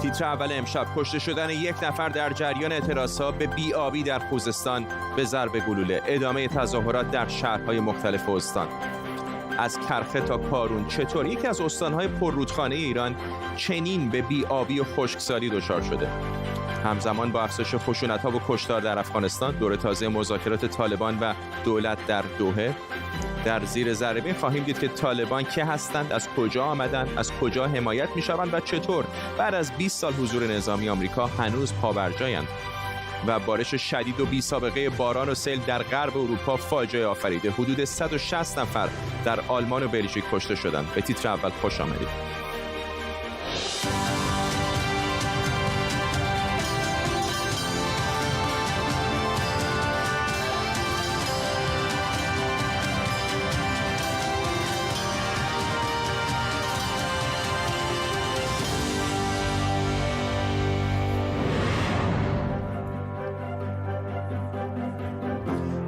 تیتر اول امشب: کشته شدن یک نفر در جریان اعتراضها به بی‌آبی در خوزستان به ضرب گلوله. ادامه تظاهرات در شهرهای مختلف استان. از کرخه تا کارون چطور یکی از استانهای پررودخانه ایران چنین به بی‌آبی و خشکسالی دچار شده؟ همزمان با افزایش خشونت‌ها و کشتار در افغانستان، دور تازه مذاکرات طالبان و دولت در دوحه. در زیر ذره‌بین خواهیم دید که طالبان که هستند، از کجا آمدند، از کجا حمایت می‌شوند و چطور بعد از 20 سال حضور نظامی آمریکا هنوز پابرجایند. و بارش شدید و بی‌سابقه باران و سیل در غرب اروپا فاجعه آفریده. حدود 160 نفر در آلمان و بلژیک کشته شدند. به تیتر اول خوش آمدید.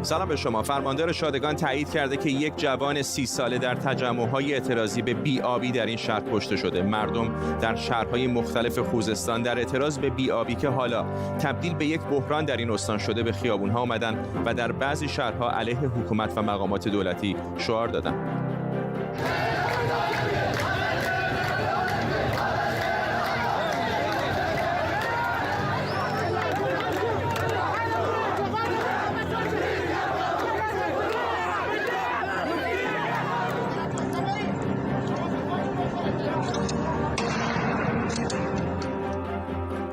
سلام به شما. فرماندار شادگان تایید کرده که یک جوان 30 ساله در تجمع‌های اعتراضی به بی‌آبی در این شهر کشته شده. مردم در شهرهای مختلف خوزستان در اعتراض به بی‌آبی که حالا تبدیل به یک بحران در این استان شده به خیابون‌ها آمدند و در بعضی شهرها علیه حکومت و مقامات دولتی شعار دادند.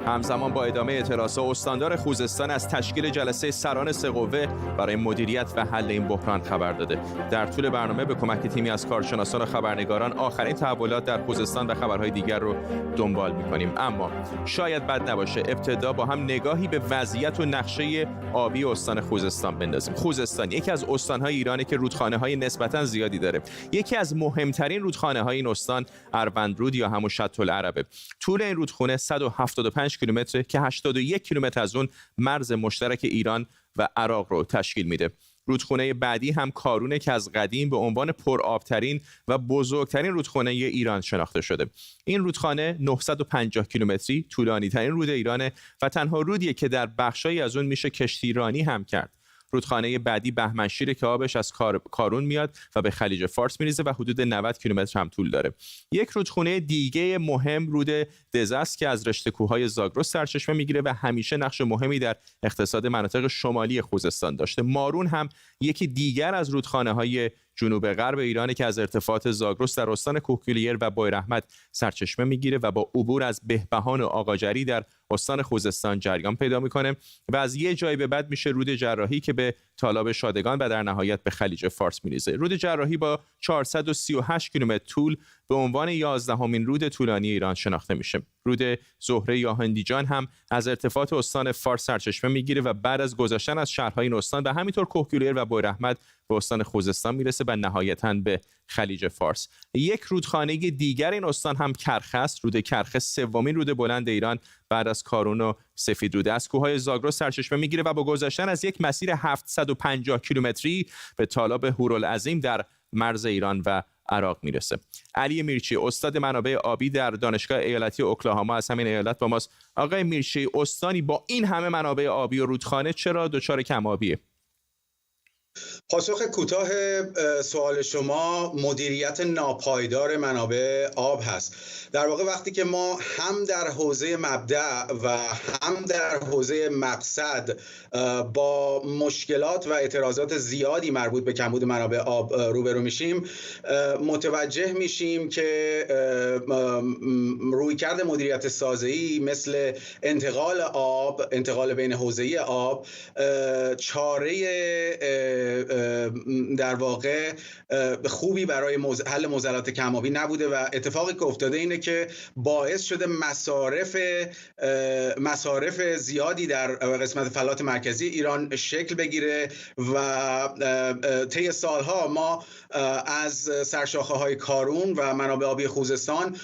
همزمان با ادامه اعتراضات، استاندار خوزستان از تشکیل جلسه سران سه قوه برای مدیریت و حل این بحران خبر داده. در طول برنامه به کمک تیمی از کارشناسان و خبرنگاران آخرین تحولات در خوزستان و خبرهای دیگر رو دنبال می‌کنیم. اما شاید بد نباشه ابتدا با هم نگاهی به وضعیت و نقشه آبی استان خوزستان بندازیم. خوزستان یکی از استان‌های ایرانه که رودخانه‌های نسبتاً زیادی داره. یکی از مهمترین رودخانه‌های این استان اروندرود یا همون شط العربه. طول این رودخانه 175 کیلومتر که 81 کیلومتر از اون مرز مشترک ایران و عراق رو تشکیل میده. رودخانه بعدی هم کارونه که از قدیم به عنوان پرآبترین و بزرگترین رودخانه ایران شناخته شده. این رودخانه 950 کیلومتری طولانی ترین رود ایرانه و تنها رودیه که در بخشایی از اون میشه کشتیرانی هم کرد. رودخانه بعدی بهمنشیره که آبش از کارون میاد و به خلیج فارس میریزه و حدود 90 کیلومتر هم طول داره. یک رودخانه دیگه مهم رود دزه است که از رشته کوههای زاگرس سرچشمه میگیره و همیشه نقش مهمی در اقتصاد مناطق شمالی خوزستان داشته. مارون هم یکی دیگر از رودخانه‌های جنوب غرب ایرانه که از ارتفاعات زاگرس در استان کوهگیلیر و بویراحمد سرچشمه میگیره و با عبور از بهبهان و آقاجری در استان خوزستان جریان پیدا میکنه و از یه جای به بعد میشه رود جراحی که به تالاب شادگان و در نهایت به خلیج فارس میریزه. رود جراحی با 438 کیلومتر طول به عنوان 11مین رود طولانی ایران شناخته میشه. رود زهره یا هندیجان هم از ارتفاعات استان فارس سرچشمه میگیره و بعد از گذشتن از شهرهای این استان و همینطور کوهگیلیر و بویراحمد به استان خوزستان میرسه و نهایتاً به خلیج فارس. یک رودخانه دیگر این استان هم کرخه است. رود کرخه سومین رود بلند ایران بعد از کارون و سفید رود از کوههای زاگرس سرچشمه میگیره و با گذشتن از یک مسیر 750 کیلومتری به تالاب هورالعظیم در مرز ایران و عراق میرسه. علی میرچی، استاد منابع آبی در دانشگاه ایالتی اوکلاهاما از همین ایالت با ماست. آقای میرچی، استانی با این همه منابع آبی و رودخانه چرا دچار کم آبیه؟ پاسخ کوتاه سوال شما مدیریت ناپایدار منابع آب هست. در واقع وقتی که ما هم در حوزه مبدأ و هم در حوزه مقصد با مشکلات و اعتراضات زیادی مربوط به کمبود منابع آب روبرو میشیم، متوجه میشیم که رویکرد مدیریت سازه‌ای مثل انتقال آب، انتقال بین حوزه‌ای آب، چاره در واقع خوبی برای حل معضلات کم‌آبی نبوده و اتفاقی که افتاده اینه که باعث شده مصارف زیادی در قسمت فلات مرکزی ایران شکل بگیره و طی سالها ما از سرشاخه‌های کارون و منابع آبی خوزستان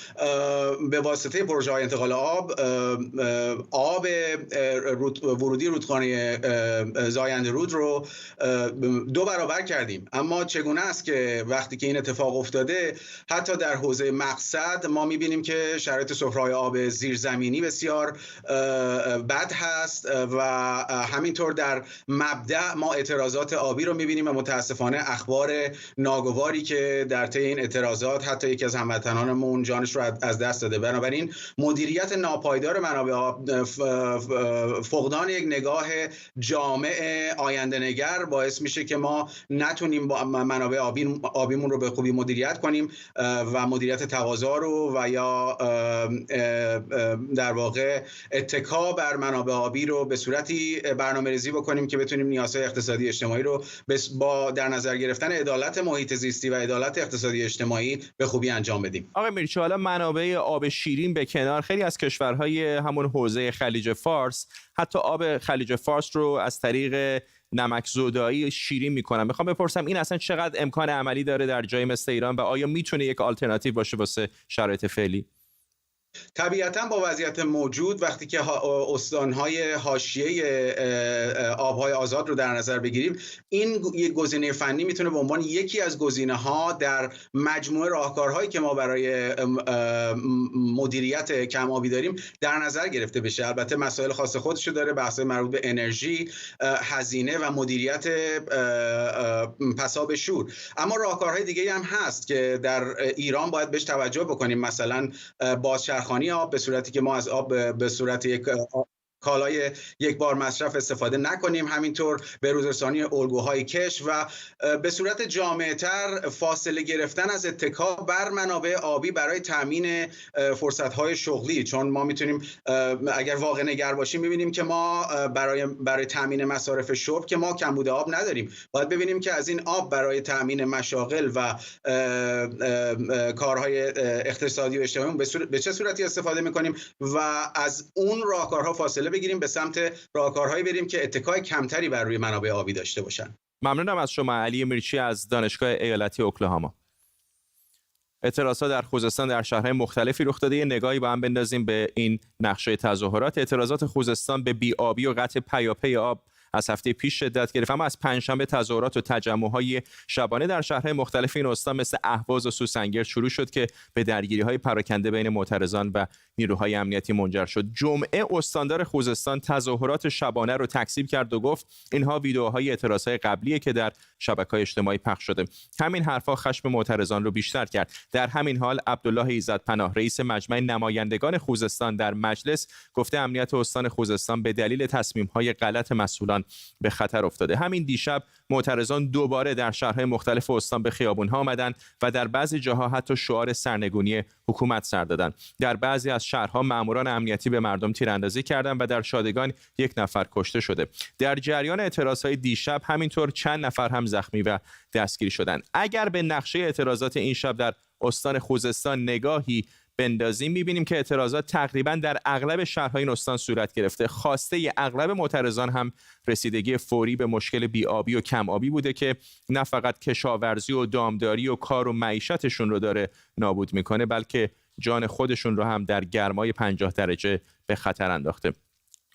به واسطه پروژه‌های انتقال آب ورودی رودخانه زاینده رود رو دو برابر کردیم. اما چگونه است که وقتی که این اتفاق افتاده حتی در حوزه مقصد ما میبینیم که شرایط سفره‌های آب زیرزمینی بسیار بد هست و همینطور در مبدأ ما اعتراضات آبی رو میبینیم و متاسفانه اخبار ناگواری که در طی این اعتراضات حتی یکی از هموطنانمون جانش رو از دست داده. بنابراین مدیریت ناپایدار منابع آب، فقدان یک نگاه جامع آینده نگر باعث میشه که ما نتونیم با منابع آبیمون رو به خوبی مدیریت کنیم و مدیریت تقاضا رو و یا در واقع اتکا بر منابع آبی رو به صورتی برنامه‌ریزی بکنیم که بتونیم نیازهای اقتصادی اجتماعی رو با در نظر گرفتن عدالت محیط زیستی و عدالت اقتصادی اجتماعی به خوبی انجام بدیم. آقای میرچی، حالا منابع آب شیرین به کنار، خیلی از کشورهای همون حوزه خلیج فارس حتی آب خلیج فارس رو از طریق نمک زدایی شیرین میکنن. میخوام بپرسم این اصلا چقدر امکان عملی داره در جای مثل ایران و آیا میتونه یک آلترناتیو باشه واسه شرایط فعلی؟ طبیعتاً با وضعیت موجود وقتی که استانهای حاشیه آبهای آزاد رو در نظر بگیریم، این یک گزینه فنی میتونه به عنوان یکی از گزینه‌ها در مجموعه راهکارهایی که ما برای مدیریت کم آبی داریم در نظر گرفته بشه. البته مسائل خاص خودشو داره، بحث‌های مربوط به انرژی، هزینه و مدیریت پساب شور. اما راهکارهای دیگه‌ای هم هست که در ایران باید بهش توجه بکنیم. مثلا بازچرخانی آب، به صورتی که ما از آب به صورت یک کالای یک بار مصرف استفاده نکنیم، همینطور به روز رسانی الگوهای کش و به صورت جامع‌تر فاصله گرفتن از اتکا بر منابع آبی برای تامین فرصت‌های شغلی. چون ما میتونیم اگر واقع نگر باشیم ببینیم که ما برای تامین مصارف شرب که ما کمبود آب نداریم، باید ببینیم که از این آب برای تامین مشاغل و کارهای اقتصادی و اجتماعی به چه صورتی استفاده میکنیم و از اون راهکارها فاصله بگیریم، به سمت راهکارهایی بریم که اتکای کمتری بر روی منابع آبی داشته باشن. ممنونم از شما علی میرچی از دانشگاه ایالتی اوکلاهاما. اعتراضات در خوزستان در شهرهای مختلفی رخ داده. یه نگاهی با هم بندازیم به این نقشه تظاهرات. اعتراضات خوزستان به بی‌آبی و قطع پیاپی آب از هفته پیش شدت گرفت، اما از پنجشنبه تظاهرات و تجمع‌های شبانه در شهرهای مختلف این استان مثل اهواز و سوسنگر شروع شد که به درگیری‌های پراکنده بین معترضان و نیروهای امنیتی منجر شد. جمعه استاندار خوزستان تظاهرات شبانه رو تکذیب کرد و گفت اینها ویدئوهای اعتراضهای قبلیه که در شبکه‌های اجتماعی پخش شده. همین حرفا خشم معترضان رو بیشتر کرد. در همین حال عبدالله ایزدپناه رئیس مجمع نمایندگان خوزستان در مجلس گفته امنیت استان خوزستان به دلیل تصمیم‌های غلط مسئولان به خطر افتاده. همین دیشب معترضان دوباره در شهرهای مختلف استان به خیابون‌ها آمدند و در بعضی جاها حتی شعار سرنگونی حکومت سر دادند. در بعضی از شهرها ماموران امنیتی به مردم تیراندازی کردند و در شادگان 1 نفر کشته شده. در جریان اعتراضهای دیشب همینطور چند نفر هم زخمی و دستگیر شدند. اگر به نقشه اعتراضات این شب در استان خوزستان نگاهی بندازیم می‌بینیم که اعتراضات تقریباً در اغلب شهرهای این استان صورت گرفته. خواسته اغلب معترضان هم رسیدگی فوری به مشکل بی‌آبی و کم آبی بوده که نه فقط کشاورزی و دامداری و کار و معیشتشون رو داره نابود میکنه، بلکه جان خودشون رو هم در گرمای 50 درجه به خطر انداخته.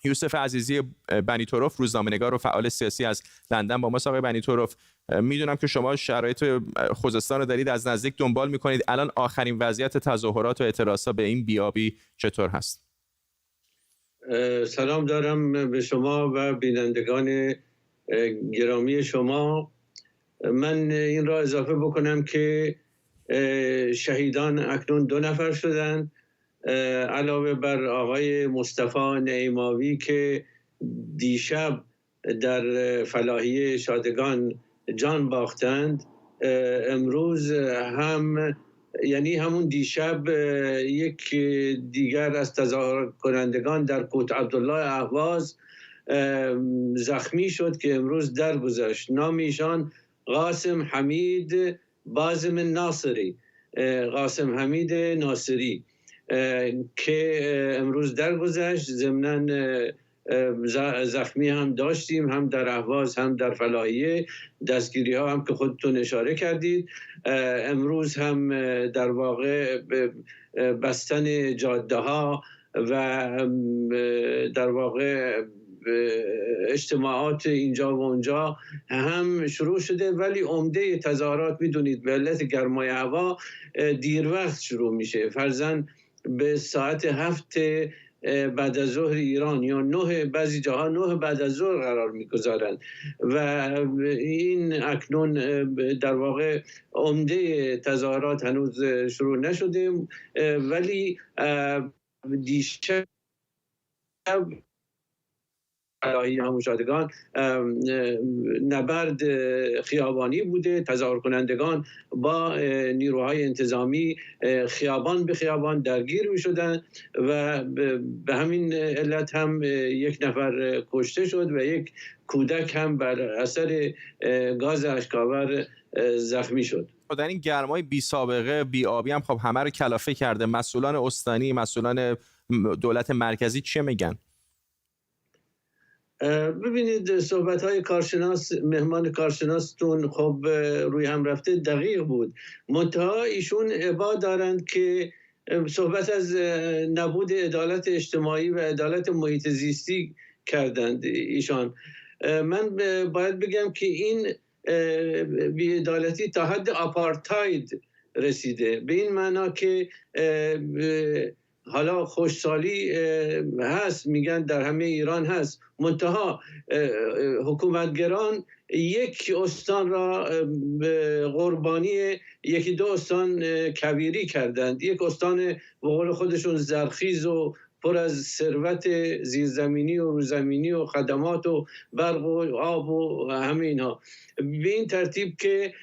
یوسف عزیزی بنی‌طرف روزنامه‌نگار و فعال سیاسی از لندن با ماست. آقای بنی‌طرف، میدونم که شما شرایط خوزستان رو دارید از نزدیک دنبال میکنید. الان آخرین وضعیت تظاهرات و اعتراضات به این بی‌آبی چطور هست؟ سلام دارم به شما و بینندگان گرامی شما. من این را اضافه بکنم که شهیدان اکنون 2 نفر شدند، علاوه بر آقای مصطفی نعیماوی که دیشب در فلاحی شادگان جان باختند. امروز هم یعنی همون دیشب یک دیگر از تظاهر کنندگان در کوت عبدالله اهواز زخمی شد که امروز درگذشت. نام ایشان قاسم حمید بازم ناصری، قاسم حمید ناصری که امروز درگذشت. ضمناً زخمی هم داشتیم، هم در اهواز هم در فلاحیه. دستگیری ها هم که خودتون اشاره کردید. امروز هم در واقع بستن جاده ها و در واقع اجتماعات اینجا و اونجا هم شروع شده، ولی عمده تظاهرات میدونید به علت گرمای هوا دیر وقت شروع میشه، فرضاً به ساعت 7 بعد از ظهر ایران یا 9 بعضی جاها 9 بعد از ظهر قرار میگذارند و این اکنون در واقع عمده تظاهرات هنوز شروع نشده، ولی دیشب علاهی هموشادگان نبرد خیابانی بوده، تظاهر کنندگان با نیروهای انتظامی خیابان به خیابان درگیر می شدن و به همین علت هم یک نفر کشته شد و یک کودک هم بر اثر گاز اشک‌آور زخمی شد. در این گرمای بی سابقه بی آبی هم خب همه رو کلافه کرده. مسئولان استانی، مسئولان دولت مرکزی چه میگن؟ ببینید صحبت‌های کارشناس، مهمان کارشناستون خب روی هم رفته دقیق بود، منتها ایشون ابا دارند که صحبت از نبود عدالت اجتماعی و عدالت محیط زیستی کردند ایشان. من باید بگم که این بی‌عدالتی تا حد آپارتاید رسیده، به این معنا که حالا خوشسالی هست، میگن در همه ایران هست، منتها حکومتگران یک استان را قربانی یکی دو استان کبیری کردند. یک استان به قول خودشون زرخیز و پر از ثروت زیرزمینی و روزمینی و خدمات و برق و آب و همه اینها، به این ترتیب که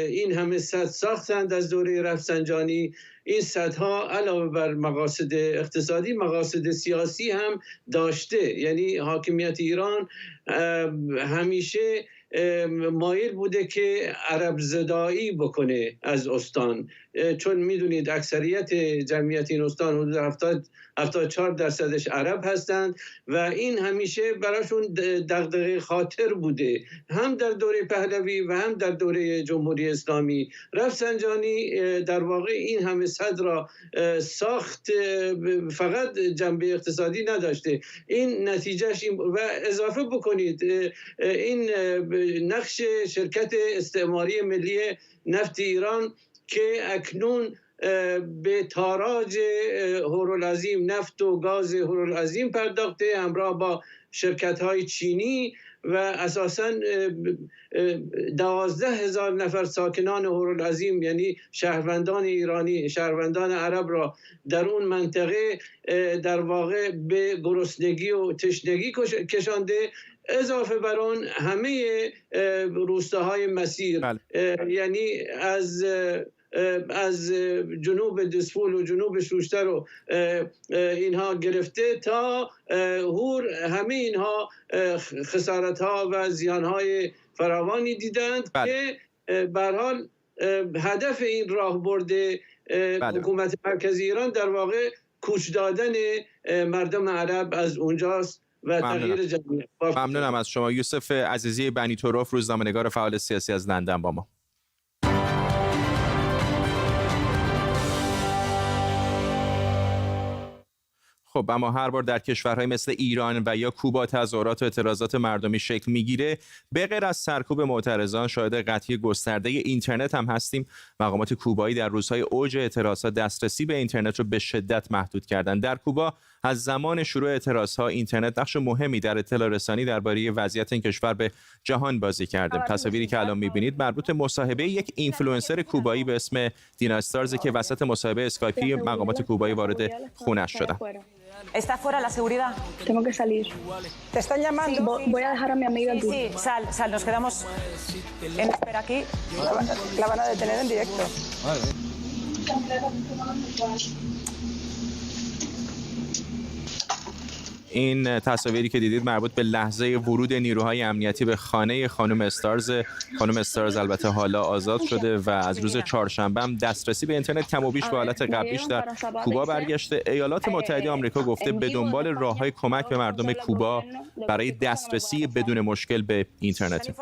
این همه سد ساختند از دوره رفسنجانی. این سدها علاوه بر مقاصد اقتصادی مقاصد سیاسی هم داشته، یعنی حاکمیت ایران همیشه مایل بوده که عرب زدایی بکنه از استان، چون میدونید اکثریت جمعیت این استان حدود 74% عرب هستند و این همیشه براشون دغدغه خاطر بوده، هم در دوره پهلوی و هم در دوره جمهوری اسلامی. رفسنجانی در واقع این همه صد را ساخت، فقط جنبه اقتصادی نداشته، این نتیجهش و اضافه بکنید این نقش شرکت استعماری ملی نفت ایران که اکنون به تاراج هورالعظیم، نفت و گاز هورالعظیم پرداخته همراه با شرکت‌های چینی و اساساً 12,000 نفر ساکنان هورالعظیم یعنی شهروندان ایرانی، شهروندان عرب را در اون منطقه در واقع به گرسنگی و تشنگی کشانده، اضافه بر آن همه روستاهای مسیر، یعنی از جنوب دسفول و جنوب شوشتر و اینها گرفته تا هور، همه اینها خسارت‌ها و زیان‌های فراوانی دیدند که به هر حال هدف این راهبرد حکومت مرکزی ایران در واقع کوچ دادن مردم عرب از اونجاست و تغییر جمعیت. ممنونم از شما. یوسف عزیزی بنی طرف، روزنامه‌نگار فعال سیاسی از لندن با ما. خب اما هر بار در کشورهای مثل ایران و یا کوبا تظاهرات و اعتراضات مردمی شکل میگیره، به غیر از سرکوب معترضان شاهد قطعی گسترده اینترنت هم هستیم. مقامات کوبایی در روزهای اوج اعتراضات دسترسی به اینترنت رو به شدت محدود کردند. در کوبا از زمان شروع اعتراضها اینترنت نقش مهمی در اطلاع رسانی درباره وضعیت این کشور به جهان بازی کرده. تصاویری که الان می‌بینید مربوط مصاحبه یک اینفلوئنسر کوبایی به اسم دینا استارز که وسط مصاحبه اسکایپی مقامات کوبایی وارد خونه‌اش شدند. ¿Está fuera la seguridad? Tengo que salir. ¿Te están llamando? Voy a dejar a mi amiga aquí. Sí, sal, nos quedamos en espera aquí. La van a detener en directo. این تصاویری که دیدید مربوط به لحظه ورود نیروهای امنیتی به خانه خانم استارز. خانم استارز البته حالا آزاد شده و از روز چهارشنبه هم دسترسی به اینترنت کم و بیش به حالت قبلیش در کوبا برگشته. ایالات متحده آمریکا گفته به دنبال راه‌های کمک به مردم کوبا برای دسترسی بدون مشکل به اینترنت.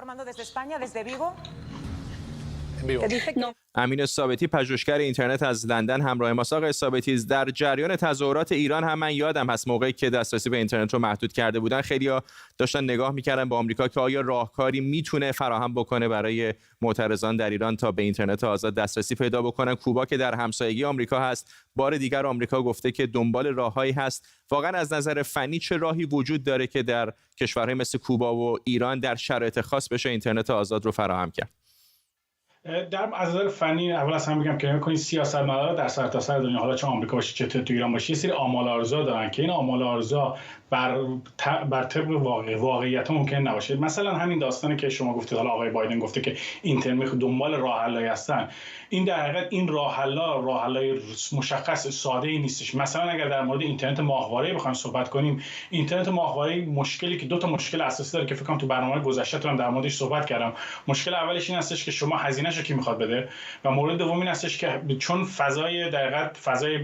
امین ثابتی پژوهشگر اینترنت از لندن همراه ماست. آقای ثابتی، در جریان تظاهرات ایران هم من یادم هست موقعی که دسترسی به اینترنت رو محدود کرده بودن خیلی‌ها داشتن نگاه می‌کردن به آمریکا که آیا راهکاری میتونه فراهم بکنه برای معترضان در ایران تا به اینترنت آزاد دسترسی پیدا بکنن. کوبا که در همسایگی آمریکا هست، بار دیگر آمریکا گفته که دنبال راههایی هست. واقعا از نظر فنی چه راهی وجود داره که در کشورهای مثل کوبا و ایران در شرایط خاص بشه اینترنت آزاد رو فراهم کرد؟ از نظر فنی اول از همه بگم که نکنید سیاستمدارا در سرتاسر دنیا، حالا چه آمریکا باشه چه تو ایران باشه، یه سری آمال آرزو دارن که این آمال آرزو بر طبق واقعیت ممکن نباشه. مثلا همین داستانی که شما گفتید، حالا آقای بایدن گفته که اینترنت دنبال راه حل‌هایی هستن. این در حقیقت این راه حل‌های مشخص ساده ای نیستش. مثلا اگر در مورد اینترنت ماهواره‌ای بخوایم صحبت کنیم، اینترنت ماهواره‌ای مشکلی که دو تا مشکل اساسی داره که فکر کنم تو برنامه گذشته‌تون در موردش صحبت کردم. مشکل اولش این هستش که شما هزینه‌شو کی میخواد بده، و مورد دوم این هستش که چون فضای در حقیقت فضای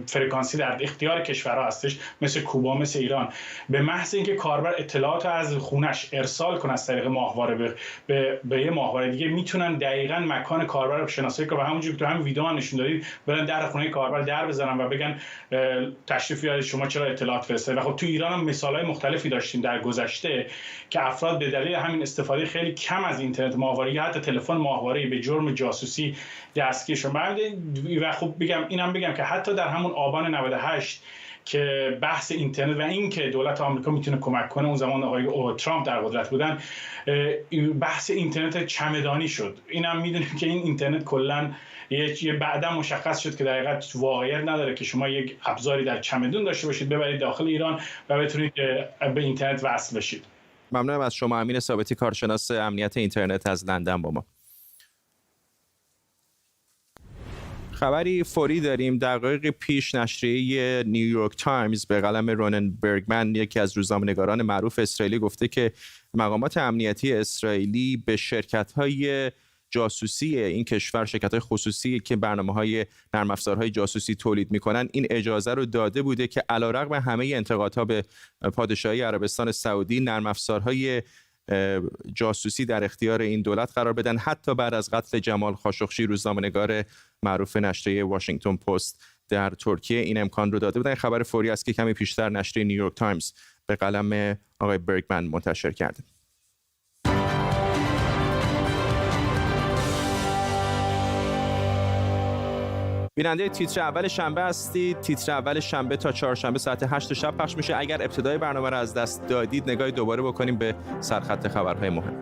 فرکانسی در اختیار کشورها هستش مثل کوبا مثل ایران، به محض اینکه کاربر اطلاعات از خونش ارسال کنه از طریق ماهواره به یه ماهواره دیگه، میتونن دقیقاً مکان کاربر رو شناسایی کنن و همونجوری که تو همین ویدیو هم نشون دادید برن در خونه کاربر در بزنن و بگن تشریف بیارید شما چرا اطلاعات فرستادید. و خب تو ایران هم مثالای مختلفی داشتیم در گذشته که افراد به دلیل همین استفاده خیلی کم از اینترنت ماهواره یا حتی تلفن ماهواره‌ای به جرم جاسوسی دستگیر شدن. و خب اینم بگم که حتی در همون آبان 98 که بحث اینترنت و اینکه دولت آمریکا میتونه کمک کنه، اون زمان آقای ترامپ در قدرت بودن، بحث اینترنت چمدانی شد. اینم میدونیم که این اینترنت کلا یه بعدا مشخص شد که در حقیقت واقعیت نداره که شما یک ابزاری در چمدون داشته باشید ببرید داخل ایران و بتونید به اینترنت وصل بشید. ممنونم از شما امین ثابتی، کارشناس امنیت اینترنت از لندن با ما. خبری فوری داریم. دقایق پیش نشریه نیویورک تایمز به قلم رونن برگمن، یکی از روزنامه‌نگاران معروف اسرائیلی، گفته که مقامات امنیتی اسرائیلی به شرکت‌های جاسوسی این کشور، شرکت‌های خصوصی که برنامه‌های نرم افزارهای جاسوسی تولید می‌کنن، این اجازه رو داده بوده که علیرغم همه انتقادها به پادشاهی عربستان سعودی، نرم افزارهای جاسوسی در اختیار این دولت قرار بدن. حتی بعد از قتل جمال خاشقچی، روزنامه‌نگار معروف نشریه واشنگتن پست در ترکیه، این امکان رو داده بودن. خبر فوری است که کمی پیشتر نشریه نیویورک تایمز به قلم آقای برگمن منتشر کرده. بیننده تیتر اول شنبه هستید. تیتر اول شنبه تا چهارشنبه ساعت 8 شب پخش میشه. اگر ابتدای برنامه رو از دست دادید، نگاهی دوباره بکنیم به سرخط خبرهای مهم.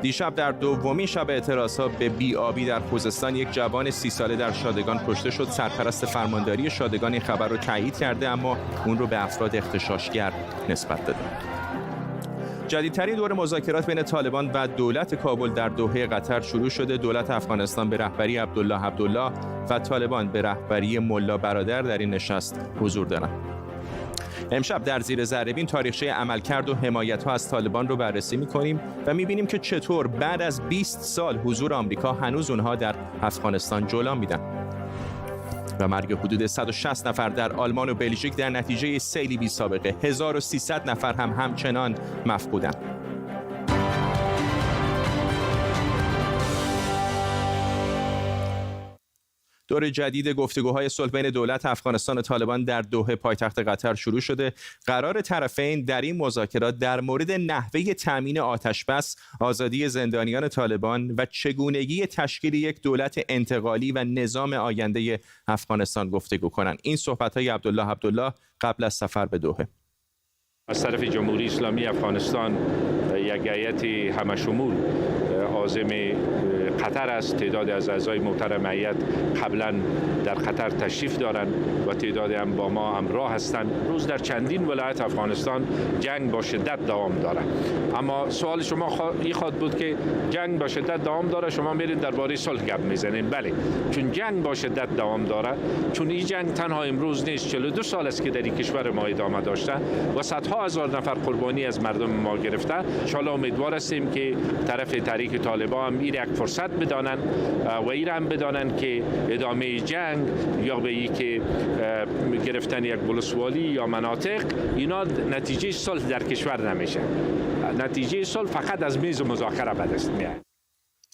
دیشب در دومین شب اعتراضها به بی‌آبی در خوزستان، یک جوان 30 ساله در شادگان کشته شد. سرپرست فرمانداری شادگان این خبر رو تایید کرده، اما اون رو به افراد اغتشاشگر نسبت داده. جدیدترین دور مذاکرات بین طالبان و دولت کابل در دوحه قطر شروع شده. دولت افغانستان به رهبری عبدالله و طالبان به رهبری ملا برادر در این نشست حضور دارند. امشب در زیر ذره‌بین تاریخچه عملکرد و حمایت‌ها از طالبان رو بررسی می‌کنیم و می‌بینیم که چطور بعد از 20 سال حضور آمریکا هنوز اونها در افغانستان جولان میدن. و مرگ حدود 160 نفر در آلمان و بلژیک در نتیجه سیلی بی سابقه. 1300 نفر هم همچنان مفقودند. دور جدید گفتگوهای صلح بین دولت افغانستان و طالبان در دوحه پایتخت قطر شروع شده. قرار طرفین در این مذاکرات در مورد نحوه تامین آتش‌بس، آزادی زندانیان طالبان و چگونگی تشکیل یک دولت انتقالی و نظام آینده افغانستان گفتگو کنند. این صحبت‌های عبدالله قبل از سفر به دوحه. از طرف جمهوری اسلامی افغانستان یک هیئت همشمول عازم قطر است. تعدادی از اعضای محترم هیئت قبلا در قطر تشریف دارند و تعدادی هم با ما همراه هستند. روز در چندین ولایت افغانستان جنگ با شدت دوام دارد. اما سوال شما این خواهد بود که جنگ با شدت دوام داره، شما میرید درباره صلح گپ میزنید. بله، چون جنگ با شدت دوام داره، چون این جنگ تنها امروز نیست، 42 سال است که در این کشور ما ادامه داشته و صدها هزار نفر قربانی از مردم ما گرفته. ان شاء الله امیدوار هستیم که طرف تحریک طالبان این یک فرصت بدانند و این هم بدانند که ادامه جنگ یا به این که گرفتن یک ولسوالی یا مناطق، اینا نتیجه صلح در کشور نمیشه. نتیجه صلح فقط از میز مذاکره به دست میاد.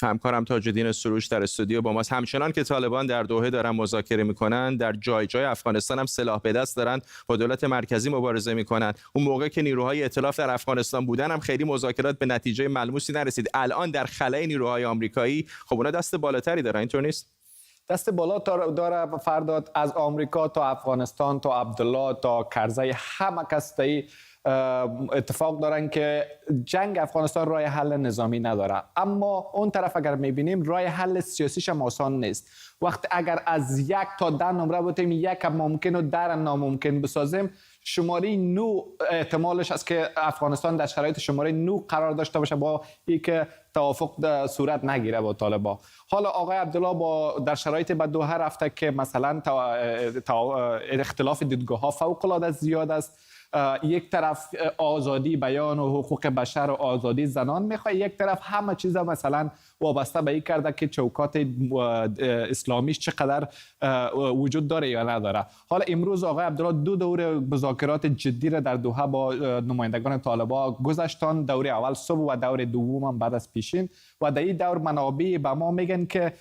همکارم تاج‌الدین سروش در استودیو با ماست. همچنان که طالبان در دوحه دارن مذاکره میکنن، در جای جای افغانستان هم سلاح به دست دارن، با دولت مرکزی مبارزه میکنن. اون موقع که نیروهای ائتلاف در افغانستان بودن هم خیلی مذاکرات به نتیجه ملموسی نرسید. الان در خلأ نیروهای آمریکایی خب اونا دست بالاتری دارن، اینطور نیست؟ دست بالا داره فرداد، از آمریکا تا افغانستان تا عبدالله تا کرزی، همه کس اتفاق دارن که جنگ افغانستان راه حل نظامی نداره. اما اون طرف اگر میبینیم راه حل سیاسیش هم آسان نیست. وقت اگر از 1 تا 10 نمره بتیم 1 ممکن و 10 ناممکن بسازیم، شماره 9 احتمالش است که افغانستان در شرایط شماره 9 قرار داشته باشه با اینکه توافق صورت نگیره با طالبان. حالا آقای عبدالله در شرایط به دوحه رفته که مثلا اختلاف دیدگاه ها فوق العاده زیاد است. یک طرف آزادی بیان و حقوق بشر و آزادی زنان میخواد، یک طرف همه چیز مثلا وابسته به این کرده که چوکات اسلامیش چقدر وجود داره یا نداره. حالا امروز آقای عبدالله 2 دور مذاکرات جدی را در دوحه با نمایندگان طالبان گذاشتن، دور اول صبح و دور دوم هم بعد از پیشین، و در این دور منابع به ما میگن که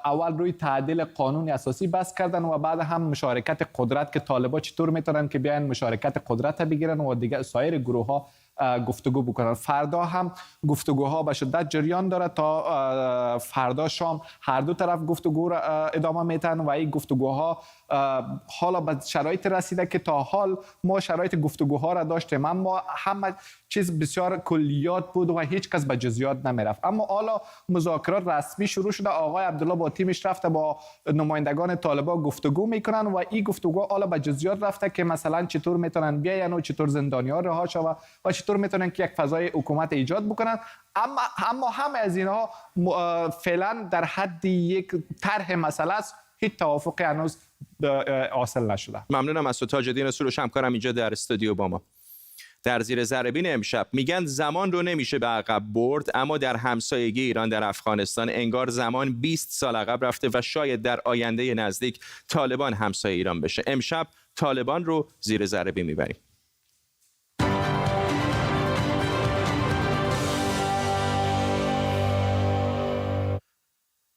اول روی تعدیل قانون اساسی بحث کردن و بعد هم مشارکت قدرت که طالبان چطور میتونن که بیان مشارکت قدرت بگیرن و دیگه سایر گروه ها گفتگو بکنن. فردا هم گفتگوها به شدت جریان داره تا فردا شام هر دو طرف گفتگو را ادامه میتن و این گفتگوها حالا به شرایط رسیده که تا حال ما شرایط گفتگوها را داشتیم، اما همه چیز بسیار کلیات بود و هیچ کس به جزئیات نمیرفت. اما حالا مذاکرات رسمی شروع شده، آقای عبدالله با تیمش رفته با نمایندگان طالبان گفتگو میکنن و این گفتگو حالا به جزئیات رفته که مثلا چطور میتونن بیاین و چطور زندانیان رها شوند و چطور میتونن که یک فضای حکومت ایجاد بکنن. اما همه از اینها فعلا در حد یک طرح مسئله است، هیچ توافقی هنوز حاصل نشده. ممنونم از تو تاج‌الدین سروش، همکارم اینجا در استودیو با ما. در زیر ذره‌بین امشب میگن زمان رو نمیشه به عقب برد، اما در همسایگی ایران در افغانستان انگار زمان 20 سال عقب رفته و شاید در آینده نزدیک طالبان همسایه ایران بشه. امشب طالبان رو زیر ذره‌بین میبریم.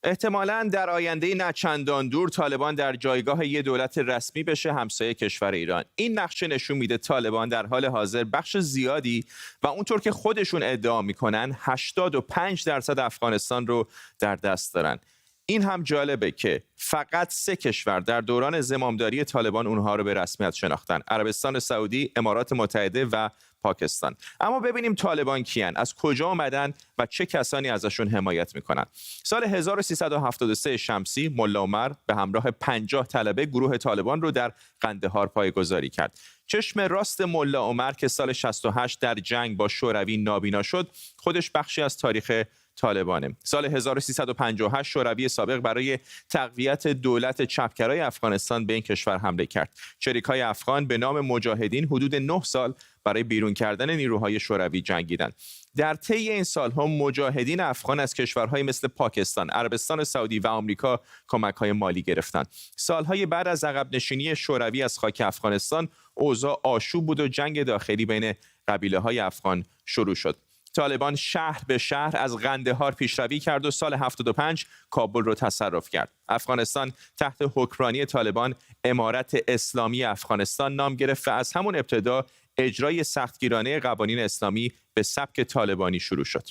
احتمالاً در آینده نه چندان دور طالبان در جایگاه یک دولت رسمی بشه همسایه کشور ایران. این نقشه نشون میده طالبان در حال حاضر بخش زیادی و اونطور که خودشون ادعا میکنن 85% افغانستان رو در دست دارن. این هم جالبه که فقط 3 کشور در دوران زمامداری طالبان اونها رو به رسمیت شناختن: عربستان سعودی، امارات متحده و پاکستان. اما ببینیم طالبان کیان، از کجا آمدن و چه کسانی ازشون حمایت میکنن. سال 1373 شمسی ملا عمر به همراه 50 طلبه گروه طالبان رو در قندهار پایه‌گذاری کرد. چشم راست ملا عمر که سال 68 در جنگ با شوروی نابینا شد، خودش بخشی از تاریخ طالبانه. سال 1358 شوروی سابق برای تقویت دولت چپگرای افغانستان به این کشور حمله کرد. چریک‌های افغان به نام مجاهدین حدود 9 سال برای بیرون کردن نیروهای شوروی جنگیدند. در طی این سالها مجاهدین افغان از کشورهای مثل پاکستان، عربستان سعودی و آمریکا کمک‌های مالی گرفتند. سالهای بعد از عقب نشینی شوروی از خاک افغانستان، اوضاع آشوب بود و جنگ داخلی بین قبیله‌های افغان شروع شد. طالبان شهر به شهر از قندهار پیشروی کرد و سال 75 کابل رو تصرف کرد. افغانستان تحت حکمرانی طالبان امارت اسلامی افغانستان نام گرفت و از همون ابتدا اجرای سختگیرانه قوانین اسلامی به سبک طالبانی شروع شد.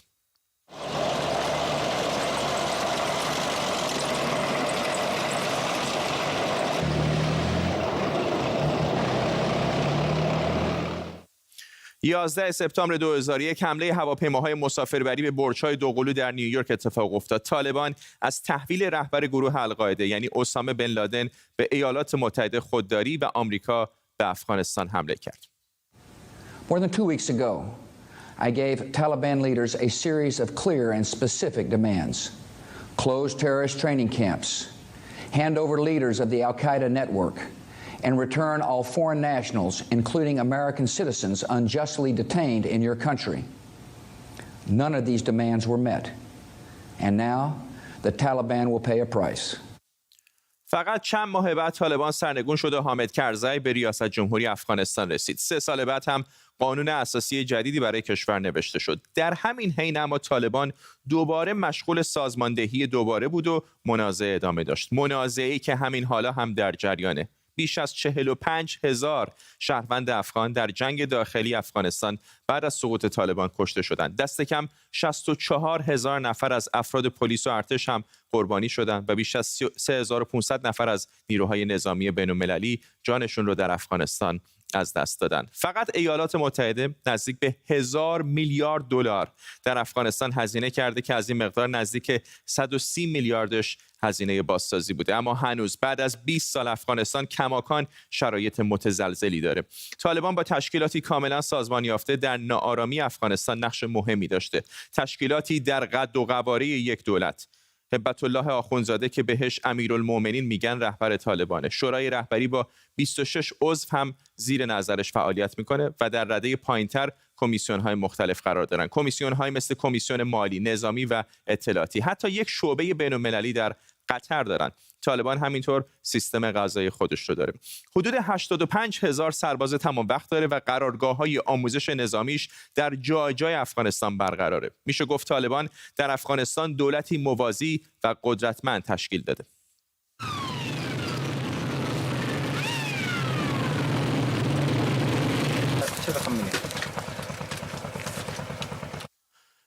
یازده سپتامبر 2001 حمله هواپیماهای مسافربری به برج‌های دوقلو در نیویورک اتفاق افتاد. طالبان از تحویل رهبر گروه القاعده یعنی اسامه بن لادن به ایالات متحده خودداری و آمریکا به افغانستان حمله کرد. More than 2 weeks ago, I gave Taliban leaders a series of clear and specific demands: close terrorist training camps, hand over leaders of the Al-Qaeda network, and return all foreign nationals, including American citizens unjustly detained in your country. None of these demands were met, and now the Taliban will pay a price. فقط چند ماه بعد طالبان سرنگون شد و حامد کرزی به ریاست جمهوری افغانستان رسید. 3 سال بعد هم قانون اساسی جدیدی برای کشور نوشته شد. در همین حین اما طالبان دوباره مشغول سازماندهی دوباره بود و منازعه ادامه داشت. منازعه‌ای که همین حالا هم در جریانه. بیش از 45,000 شهروند افغان در جنگ داخلی افغانستان بعد از سقوط طالبان کشته شدند. دست کم 64,000 نفر از افراد پلیس و ارتش هم قربانی شدند و بیش از 3,500 نفر از نیروهای نظامی بین‌المللی جانشون رو در افغانستان از دست دادن. فقط ایالات متحده نزدیک به 1000 میلیارد دلار در افغانستان هزینه کرده که از این مقدار نزدیک 130 میلیاردش هزینه بازسازی بوده. اما هنوز بعد از 20 سال افغانستان کماکان شرایط متزلزلی داره. طالبان با تشکیلاتی کاملا سازمان یافته در ناآرامی افغانستان نقش مهمی داشته. تشکیلاتی در قد و قواره یک دولت. هبت الله آخوندزاده که بهش امیرالمومنین میگن رهبر طالبانه. شورای رهبری با 26 عضو هم زیر نظرش فعالیت میکنه و در رده پایینتر کمیسیون‌های مختلف قرار دارن. کمیسیون‌های مثل کمیسیون مالی، نظامی و اطلاعاتی. حتی یک شعبه بین‌المللی در قطر دارن. طالبان همینطور سیستم قضایی خودش رو داره. حدود 85,000 سرباز تمام وقت داره و قرارگاه‌های آموزش نظامیش در جای جای افغانستان برقراره. میشه گفت طالبان در افغانستان دولتی موازی و قدرتمند تشکیل داده.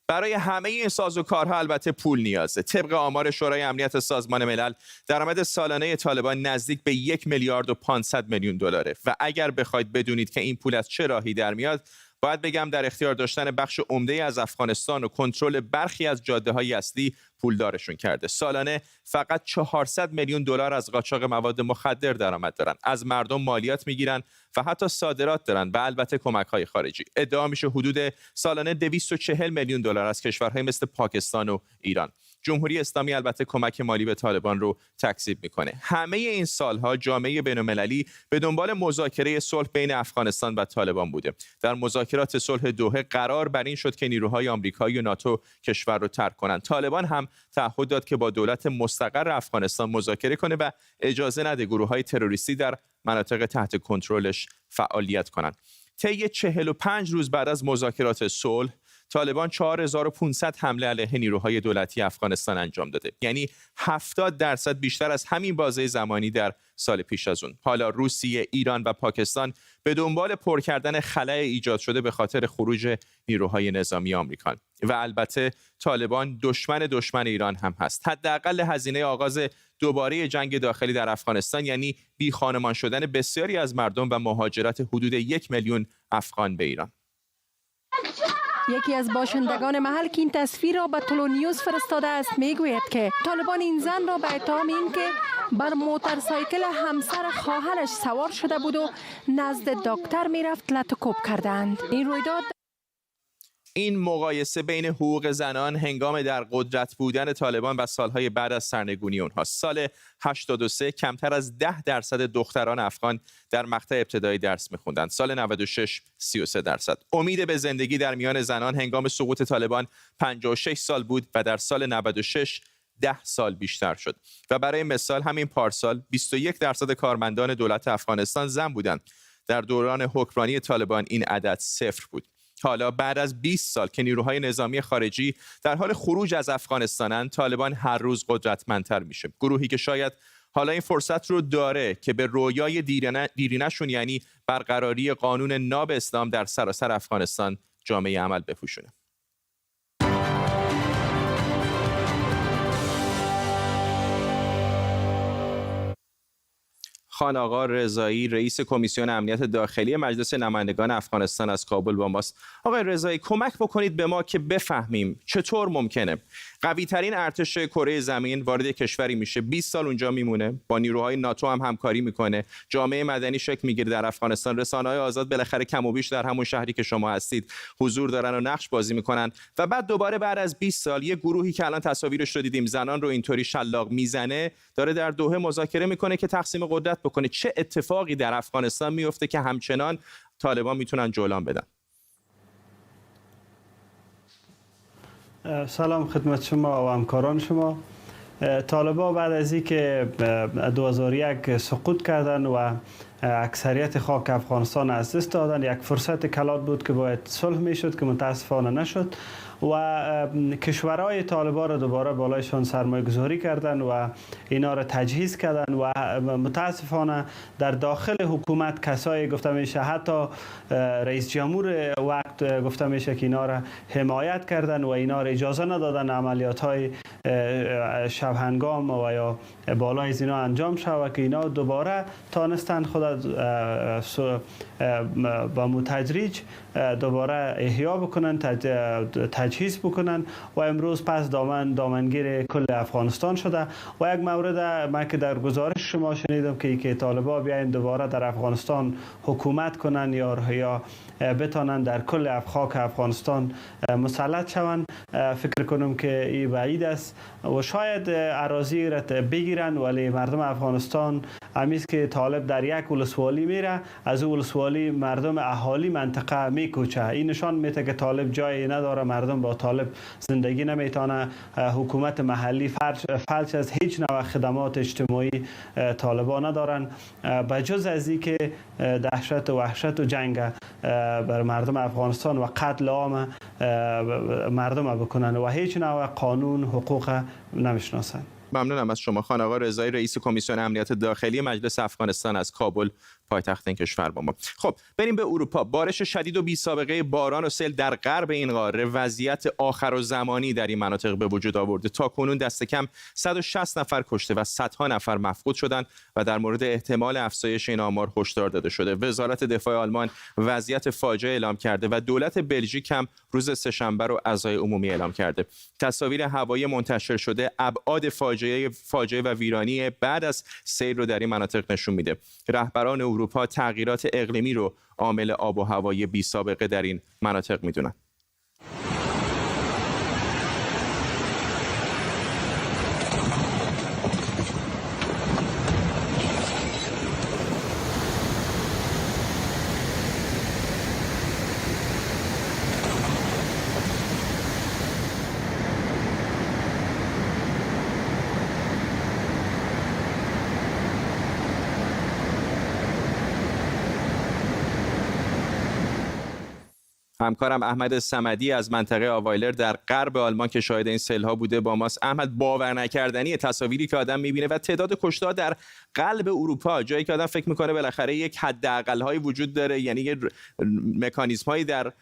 برای همه این سازوکارها البته پول نیازه. طبق آمار شورای امنیت سازمان ملل درآمد سالانه طالبان نزدیک به 1 میلیارد و 500 میلیون دلاره و اگر بخواید بدونید که این پول از چه راهی در میاد، باید بگم در اختیار داشتن بخش عمده از افغانستان و کنترل برخی از جاده‌های اصلی پولدارشون کرده. سالانه فقط 400 میلیون دلار از قاچاق مواد مخدر درآمد دارن. از مردم مالیات میگیرن و حتی صادرات دارن و البته کمک‌های خارجی. ادعا میشه حدود سالانه 240 میلیون دلار از کشورهای مثل پاکستان و ایران. جمهوری اسلامی البته کمک مالی به طالبان رو تکذیب میکنه. همه این سالها جامعه بین‌المللی به دنبال مذاکره صلح بین افغانستان و طالبان بوده. در مذاکرات صلح دوحه قرار بر این شد که نیروهای آمریکایی و ناتو کشور رو ترک کنند. طالبان هم تعهد داد که با دولت مستقر افغانستان مذاکره کنه و اجازه نده گروه‌های تروریستی در مناطق تحت کنترلش فعالیت کنند. طی 45 روز بعد از مذاکرات صلح طالبان 4500 حمله علیه نیروهای دولتی افغانستان انجام داده. یعنی 70% بیشتر از همین بازه زمانی در سال پیش از اون. حالا روسیه، ایران و پاکستان به دنبال پر کردن خلأ ایجاد شده به خاطر خروج نیروهای نظامی آمریکان. و البته طالبان دشمن ایران هم هست. حداقل هزینه آغاز دوباره جنگ داخلی در افغانستان یعنی بی خانمان شدن بسیاری از مردم و مهاجرت حدود 1 میلیون افغان به ایران. یکی از باشندگان محل که این تصویر را به تلونیوز فرستاده است میگوید که طالبان این زن را به اتهام اینکه بر موتورسایکل همسر خواهرش سوار شده بود و نزد دکتر میرفت لطکوب کردند. این رویداد این مقایسه بین حقوق زنان هنگام در قدرت بودن طالبان و سالهای بعد از سرنگونی اونها. سال 83 کمتر از 10% دختران افغان در مقطع ابتدایی درس می‌خوندند. سال 96 33%. امید به زندگی در میان زنان هنگام سقوط طالبان 56 سال بود و در سال 96 10 سال بیشتر شد. و برای مثال همین پارسال 21% کارمندان دولت افغانستان زن بودند. در دوران حکمرانی طالبان این عدد 0 بود. حالا بعد از 20 سال که نیروهای نظامی خارجی در حال خروج از افغانستانند، طالبان هر روز قدرتمندتر میشه. گروهی که شاید حالا این فرصت رو داره که به رویای دیرینه‌شون یعنی برقراری قانون ناب اسلام در سراسر افغانستان جامعه عمل بپوشونه. خان آقا رضایی رئیس کمیسیون امنیت داخلی مجلس نمایندگان افغانستان از کابل با ماست. آقای رضایی کمک بکنید به ما که بفهمیم چطور ممکنه قوی ترین ارتش کره زمین وارد کشوری میشه، 20 سال اونجا میمونه، با نیروهای ناتو هم همکاری میکنه، جامعه مدنی شکل میگیره در افغانستان، رسانه‌های آزاد بالاخره کم و بیش در همون شهری که شما هستید حضور دارن و نقش بازی میکنن و بعد دوباره بعد از 20 سال یه گروهی که الان تصاویرش رو دیدیم زنان رو اینطوری شلاق میزنه داره در دوحه مذاکره میکنه که تقسیم قدرت بکنه. چه اتفاقی در افغانستان میفته که همچنان طالبان میتونن جولان بدن؟ سلام خدمت شما و همکاران شما. طالبا بعد از اینکه 2001 سقوط کردن و اکثریت خاک افغانستان از دست دادن، یک فرصت کلات بود که باید صلح میشد که متاسفانه نشد و کشورهای طالبان را دوباره بالایشان سرمایه گذاری کردن و اینا را تجهیز کردن و متاسفانه در داخل حکومت کسایی گفته میشه، حتی رئیس جمهور وقت گفته میشه که اینا را حمایت کردن و اینا را اجازه ندادن عملیات های شب هنگام و یا بالای از اینا انجام شود که اینا دوباره تانستن خود با متدریج دوباره احیا بکنن، تجهیز بکنن و امروز پس دامنگیر کل افغانستان شده. و یک مورد من که در گزارش شما شنیدم که طالبان بیاین دوباره در افغانستان حکومت کنن یا بتانن در کل خاک افغانستان مسلط شوند، فکر کنم که این بعید است و شاید اراضی را بگیرن، ولی مردم افغانستان همیست که طالب در یک ولسوالی میره، از اون ولسوالی مردم اهالی منطقه میکوچه. این نشان میده که طالب جایی نداره، مردم با طالب زندگی نمیتونه، حکومت محلی فلج از هیچ نوع خدمات اجتماعی طالبان ندارن بجز از این که دهشت و وحشت و جنگ بر مردم افغانستان و قتل عام مردم بکنن و هیچ نوع قانون حقوق نمیشناسن. ممنونم از شما. خان آقا رضایی، رئیس کمیسیون امنیت داخلی مجلس افغانستان از کابل پایتخت این کشور با ما. خب بریم به اروپا. بارش شدید و بی سابقه باران و سیل در غرب این قاره وضعیت آخرالزمانی در این مناطق به وجود آورده. تاکنون دست کم 160 نفر کشته و صدها نفر مفقود شدند و در مورد احتمال افزایش این آمار هشدار داده شده. وزارت دفاع آلمان وضعیت فاجعه اعلام کرده و دولت بلژیک هم روز سه‌شنبه رو عزای عمومی اعلام کرده. تصاویر هوایی منتشر شده ابعاد فاجعه و ویرانی بعد از سیل رو در این مناطق نشون میده. رهبران اروپا تغییرات اقلیمی رو عامل آب و هوایی بی سابقه در این مناطق میدونن. همکارم احمد صمدی از منطقه آوایلر در غرب آلمان که شاهد این سیل‌ها بوده با ماست. احمد، باور نکردنی تصاویری که آدم می‌بینه و تعداد کشته در قلب اروپا، جایی که آدم فکر می‌کنه بالاخره یک حداقل‌هایی وجود داره، یعنی یک مکانیزم‌هایی در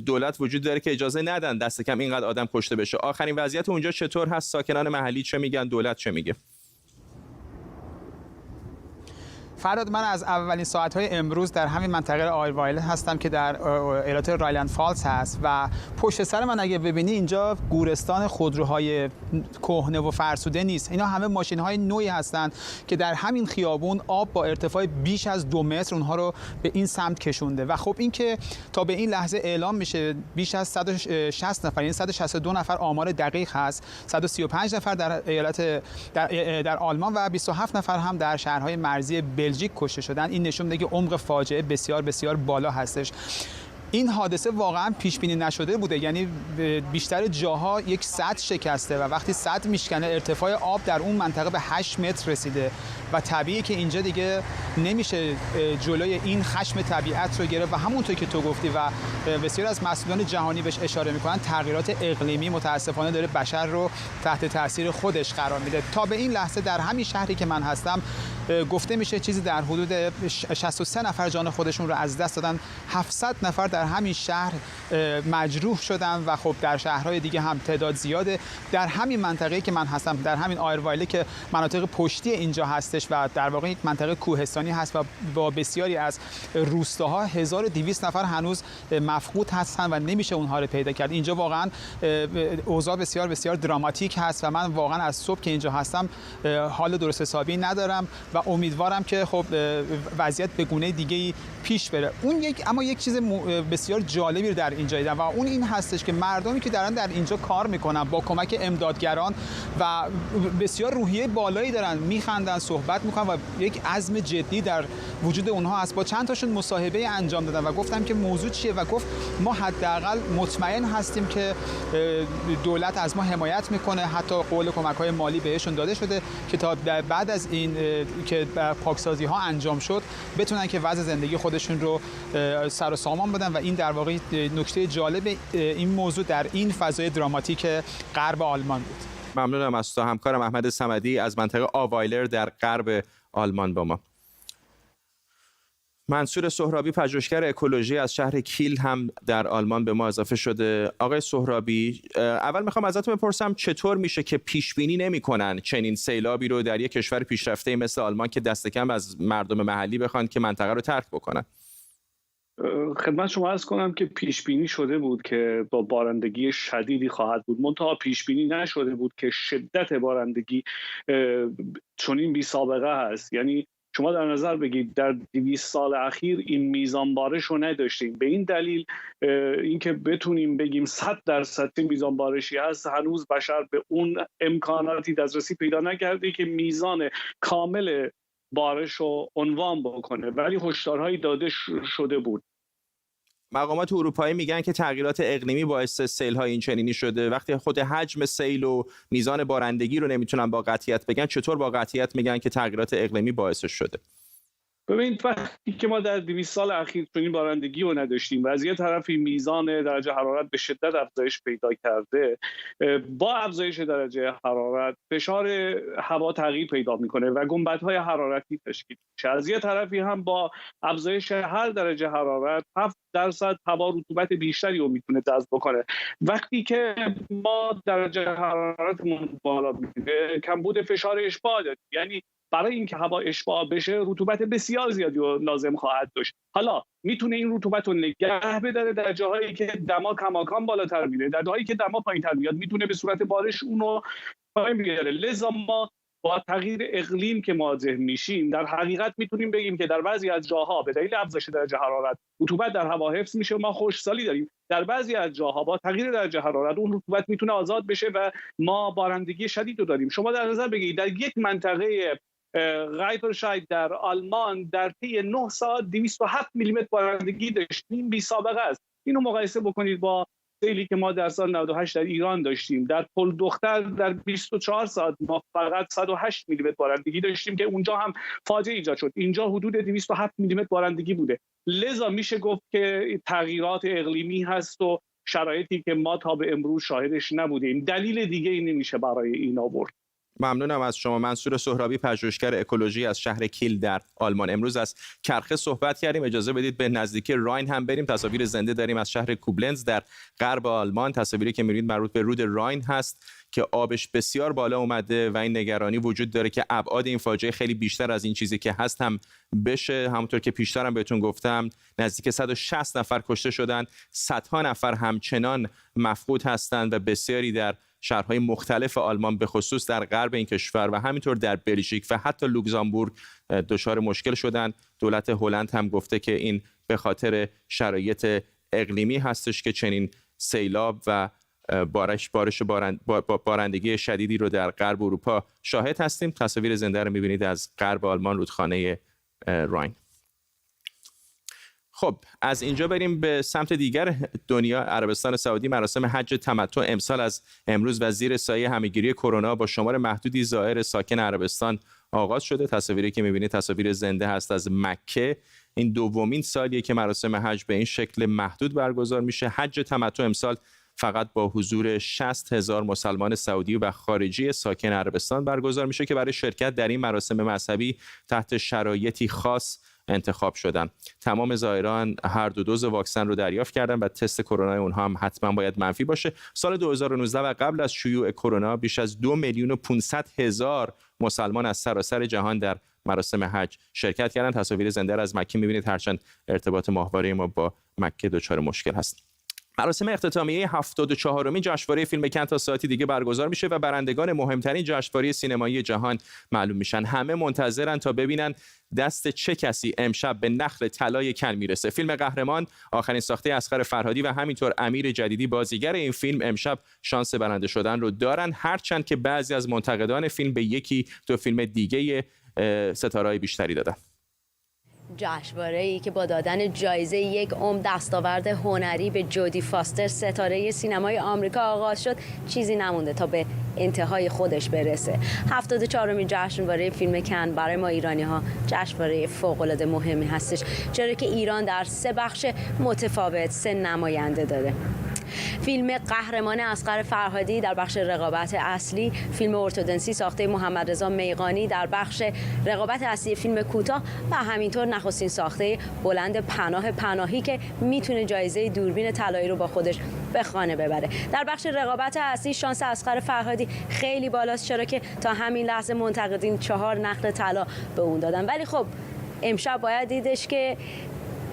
دولت وجود داره که اجازه ندن دست کم اینقدر آدم کشته بشه. آخرین وضعیت اونجا چطور هست؟ ساکنان محلی چه میگن؟ دولت چه میگه؟ فراد، من از اولین ساعت‌های امروز در همین منطقه آیروایل هستم که در ایالت رایلند فالز هست و پشت سر من اگه ببینی اینجا گورستان خودروهای کهنه و فرسوده نیست. اینا همه ماشین‌های نوعی هستند که در همین خیابون آب با ارتفاع بیش از 2 متر اونها رو به این سمت کشونده و خب این که تا به این لحظه اعلام میشه بیش از 160 نفر، یعنی 162 نفر آمار دقیق هست، 135 نفر در ایالت در آلمان و 27 نفر هم در شهرهای مرزی بلژیک کشته شدن. این نشون میده که عمق فاجعه بسیار بسیار بالا هستش. این حادثه واقعا پیش بینی نشده بوده، یعنی بیشتر جاها یک سد شکسته و وقتی سد میشکنه ارتفاع آب در اون منطقه به 8 متر رسیده و طبیعیه که اینجا دیگه نمیشه جلوی این خشم طبیعت رو گرفت و همونطور که تو گفتی و بسیار از مسئولان جهانی بهش اشاره میکنن، تغییرات اقلیمی متاسفانه داره بشر رو تحت تاثیر خودش قرار میده. تا به این لحظه در همین شهری که من هستم گفته میشه چیزی در حدود 63 نفر جان خودشون رو از دست دادن، 700 نفر در همین شهر مجروح شدن و خب در شهرهای دیگه هم تعداد زیاده. در همین منطقه‌ای که من هستم، در همین آیروایله که مناطق پشتی اینجا هستش و در واقع یک منطقه کوهستانی هست و با بسیاری از روستاها 1200 نفر هنوز مفقود هستن و نمیشه اونها رو پیدا کرد. اینجا واقعا اوضاع بسیار بسیار دراماتیک هست و من واقعا از صبح که اینجا هستم حال درست حسابی ندارم و امیدوارم که خب وضعیت به گونه دیگه‌ای پیش بره. اما یک چیز بسیار جالبی در اینجا دیدم و اون این هستش که مردمی که دارن در اینجا کار میکنن با کمک امدادگران و بسیار روحیه بالایی دارن، میخندن، صحبت میکنن و یک عزم جدی جدی در وجود اونها هست. با چند تاشون مصاحبه انجام دادم و گفتم که موضوع چیه و گفت ما حداقل مطمئن هستیم که دولت از ما حمایت میکنه، حتی قول کمک‌های مالی بهشون داده شده که تا بعد از این که پاکسازی ها انجام شد بتونن که وضع زندگی خودشون رو سر و سامان بدن و این در واقع نکته جالب این موضوع در این فضای دراماتیک غرب آلمان بود. ممنونم از تو همکارم احمد صمدی از منطقه آوایلر در غرب آلمان با ما. منصور سهرابی پژوهشگر اکولوژی از شهر کیل هم در آلمان به ما اضافه شده. آقای سهرابی، اول میخوام ازتون بپرسم چطور میشه که پیش بینی نمی‌کنن چنین سیلابی رو در یک کشور پیشرفته مثل آلمان که دست کم از مردم محلی بخوان که منطقه رو ترک بکنن؟ خدمت شما عرض کنم که پیش بینی شده بود که با بارندگی شدیدی خواهد بود، منتها پیش بینی نشده بود که شدت بارندگی چنین بی سابقه هست. یعنی شما در نظر بگیرید در 200 سال اخیر این میزان بارش رو نداشتیم. به این دلیل اینکه بتونیم بگیم 100% میزان بارشی هست، هنوز بشر به اون امکاناتی دسترسی پیدا نکرده که میزان کامل بارش رو عنوان بکنه، ولی هشدارهایی داده شده بود. مقامات اروپایی میگن که تغییرات اقلیمی باعث سیل‌های این چنینی شده. وقتی خود حجم سیل و میزان بارندگی رو نمیتونن با قطعیت بگن، چطور با قطعیت میگن که تغییرات اقلیمی باعثش شده؟ ببینید وقتی که ما در 200 سال اخیر چنین بارندگی رو نداشتیم و از یه طرفی میزان درجه حرارت به شدت افزایش پیدا کرده، با افزایش درجه حرارت فشار هوا تغییر پیدا میکنه و گنبدهای حرارتی تشکیل میشه. از یه طرفی هم با افزایش هر درجه حرارت 7% هوا رطوبت بیشتری رو میتونه جذب بکنه. وقتی که ما درجه حرارتمون بالا میره، کمبود فشار اشباع داریم، یعنی برای اینکه هوا اشباع بشه رطوبت بسیار زیادی رو لازم خواهد داشت. حالا میتونه این رطوبت رو نگه بداره در جاهایی که دما کماکان بالاتر میره، در جاهایی که دما پایین‌تر میاد میتونه به صورت بارش اونو پایین بیاره. لذا ما با تغییر اقلیم که مواجه میشیم در حقیقت میتونیم بگیم که در بعضی از جاها به دلیل افزایش درجه حرارت رطوبت در هوا حفظ میشه، ما خشکسالی داریم. در بعضی از جاها با تغییر درجه حرارت اون رطوبت میتونه آزاد بشه و ما بارندگی شدید رو داریم. شما در نظر بگیرید در یک منطقه غایترشاید در آلمان در طی 9 ساعت 207 میلیمتر بارندگی داشتیم، بی سابقه است. اینو مقایسه بکنید با سیلی که ما در سال 98 در ایران داشتیم. در پل دختر در 24 ساعت ما فقط 108 میلیمتر بارندگی داشتیم که اونجا هم فاجعه ایجاد شد. اینجا حدود 207 میلیمتر بارندگی بوده. لذا میشه گفت که تغییرات اقلیمی هست و شرایطی که ما تا به امروز شاهدش نبودیم. دلیل دیگه ای نمیشه برای این آورد. ممنونم از شما. منصور سهرابی پژوهشگر اکولوژی از شهر کیل در آلمان. امروز از چرخه صحبت کردیم. اجازه بدید به نزدیکی راین هم بریم. تصاویر زنده داریم از شهر کوبلنز در غرب آلمان. تصاویری که می‌بینید مربوط به رود راین هست که آبش بسیار بالا اومده و این نگرانی وجود داره که ابعاد این فاجعه خیلی بیشتر از این چیزی که هست هم بشه. همونطور که پیشترم بهتون گفتم نزدیک 160 نفر کشته شدن، صدها نفر همچنان مفقود هستند و بسیاری در شهرهای مختلف آلمان به خصوص در غرب این کشور و همینطور در بلژیک و حتی لوکزامبورگ دچار مشکل شدن. دولت هلند هم گفته که این به خاطر شرایط اقلیمی هستش که چنین سیلاب و بارندگی شدیدی رو در غرب اروپا شاهد هستیم. تصاویر زنده رو می‌بینید از غرب آلمان، رودخانه راین. خب از اینجا بریم به سمت دیگر دنیا. عربستان سعودی مراسم حج تمتع امسال از امروز و زیر سایه همهگیری کرونا با شمار محدودی زائر ساکن عربستان آغاز شده. تصاویری که می‌بینید تصاویر زنده هست از مکه. این دومین سالیه که مراسم حج به این شکل محدود برگزار میشه. حج تمتع امسال فقط با حضور 60,000 مسلمان سعودی و خارجی ساکن عربستان برگزار میشه که برای شرکت در این مراسم مذهبی تحت شرایطی خاص انتخاب شدن. تمام زائران هر دو دوز واکسن رو دریافت کردن و تست کرونا اونها هم حتما باید منفی باشه. سال 2019 و قبل از شیوع کرونا بیش از 2,500,000 مسلمان از سراسر جهان در مراسم حج شرکت کردن. تصاویر زنده از مکه می‌بینید، هرچند ارتباط ماهواره ما با مکه دچار مشکل هست. مراسم اختتامیه 74مین جشنواره فیلم کن تا ساعتی دیگه برگزار میشه و برندگان مهمترین جشنواره سینمایی جهان معلوم میشن. همه منتظرن تا ببینن دست چه کسی امشب به نخل طلای کن میرسه. فیلم قهرمان، آخرین ساخته اصغر فرهادی و همینطور امیر جدیدی بازیگر این فیلم امشب شانس برنده شدن رو دارن، هرچند که بعضی از منتقدان فیلم به یکی دو فیلم دیگه ستاره‌های بیشتری دادن. جشنواره‌ای که با دادن جایزه 1 عمر دستاورد هنری به جودی فاستر ستاره سینمای آمریکا آغاز شد، چیزی نمونده تا به انتهای خودش برسه. 74مین جشنواره فیلم کن برای ما ایرانی‌ها جشنواره فوق‌العاده مهمی هستش، چرا که ایران در 3 بخش متفاوت 3 نماینده داره. فیلم قهرمان اصغر فرهادی در بخش رقابت اصلی، فیلم ارتودنسی ساخته محمد رضا میغانی در بخش رقابت اصلی فیلم کوتاه و همینطور نخستین ساخته بلند پناه پناهی که میتونه جایزه دوربین طلایی رو با خودش به خانه ببره. در بخش رقابت اصلی شانس اصغر فرهادی خیلی بالاست، چرا که تا همین لحظه منتقدین 4 نخل طلا به اون دادن. ولی خب امشب باید دیدش که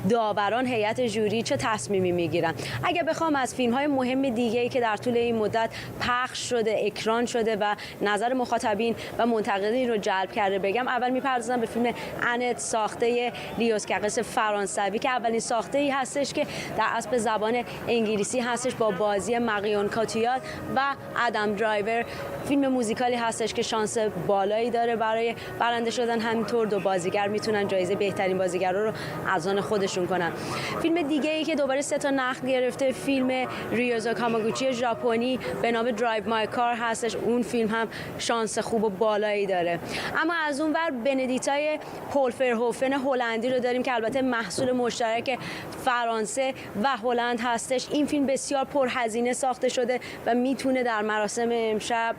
داوران هیئت ژوری چه تصمیمی میگیرن. اگه بخوام از فیلم‌های مهم دیگه‌ای که در طول این مدت پخش شده، اکران شده و نظر مخاطبین و منتقدین رو جلب کرده بگم، اول میپردازم به فیلم انت ساخته لیوس کاقس فرانسوی که اولین ساخته‌ای هستش که در اصل زبان انگلیسی هستش با بازی مقیون کاتیات و ادم درایور. فیلم موزیکالی هستش که شانس بالایی داره برای برنده شدن، همینطور 2 بازیگر میتونن جایزه بهترین بازیگر رو از آن خودشون کنن. فیلم دیگه ای که دوباره 3 تا نخل گرفته فیلم ریوزو کاماگوچی ژاپنی به نام درایو مای کار هستش. اون فیلم هم شانس خوب و بالایی داره. اما از اون ور بندیتای پول فرهوفن هلندی رو داریم که البته محصول مشترک فرانسه و هلند هستش. این فیلم بسیار پرهزینه ساخته شده و میتونه در مراسم امشب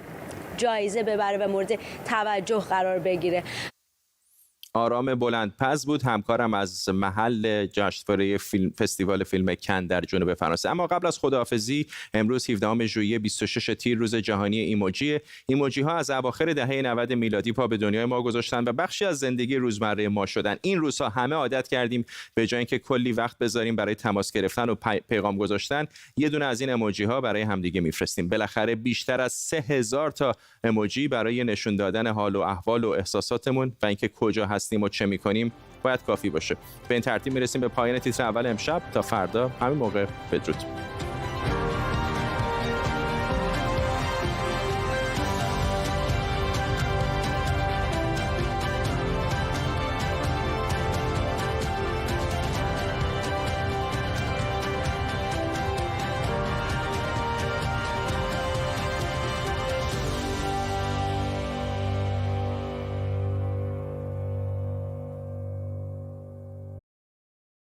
جایزه ببره و مورد توجه قرار بگیره. آرام بلندپز بود، همکارم از محل جشنواره فستیوال فیلم کن در جنوب فرانسه. اما قبل از خداحافظی، امروز 17 ژوئیه 26 تیر روز جهانی ایموجی ها از اواخر دهه 90 میلادی پا به دنیای ما گذاشتن و بخشی از زندگی روزمره ما شدن. این روزها همه عادت کردیم به جای اینکه کلی وقت بذاریم برای تماس گرفتن و پیغام گذاشتن، یه دونه از این ایموجی ها برای همدیگه میفرستیم. بالاخره بیشتر از 3000 تا ایموجی برای نشون دادن حال و احوال و احساساتمون و اینکه کجا هستیم و چه میکنیم باید کافی باشه. به این ترتیب میرسیم به پایان تیتر اول امشب. تا فردا همین موقع، بدرود.